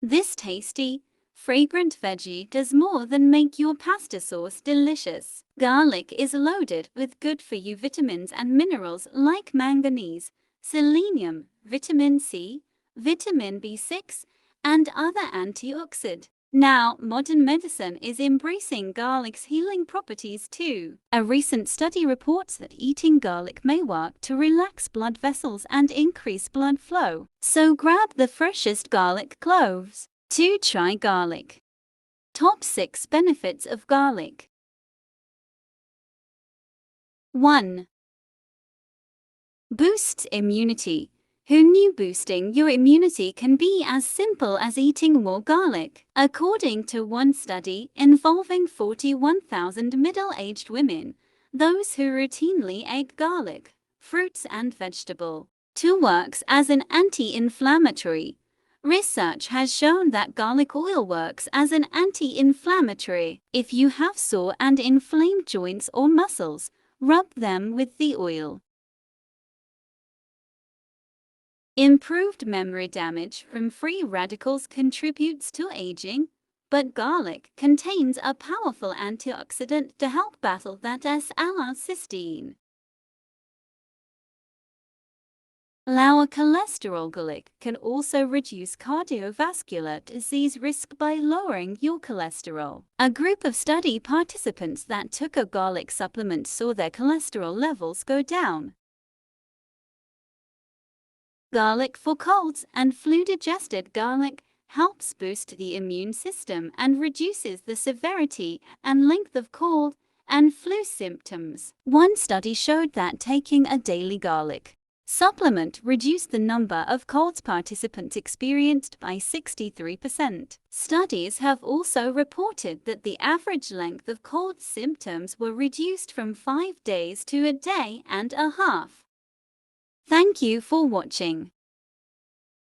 This tasty, fragrant veggie does more than make your pasta sauce delicious. Garlic is loaded with good-for-you vitamins and minerals like manganese, selenium, vitamin C, vitamin B6, and other antioxidants. Now, modern medicine is embracing garlic's healing properties too. A recent study reports that eating garlic may work to relax blood vessels and increase blood flow. So grab the freshest garlic cloves. 2. Try garlic. Top 6 benefits of garlic. 1. Boosts immunity. Who knew boosting your immunity can be as simple as eating more garlic? According to one study involving 41,000 middle-aged women, those who routinely ate garlic, fruits and vegetables, too works as an anti-inflammatory. Research has shown that garlic oil works as an anti-inflammatory. If you have sore and inflamed joints or muscles, rub them with the oil. Improved memory. Damage from free radicals contributes to aging, but garlic contains a powerful antioxidant to help battle that L-cysteine. Lower cholesterol. Garlic can also reduce cardiovascular disease risk by lowering your cholesterol. A group of study participants that took a garlic supplement saw their cholesterol levels go down. Garlic for colds and flu. Digested garlic helps boost the immune system and reduces the severity and length of cold and flu symptoms. One study showed that taking a daily garlic supplement reduced the number of colds participants experienced by 63%. Studies have also reported that the average length of cold symptoms were reduced from 5 days to a day and a half. Thank you for watching.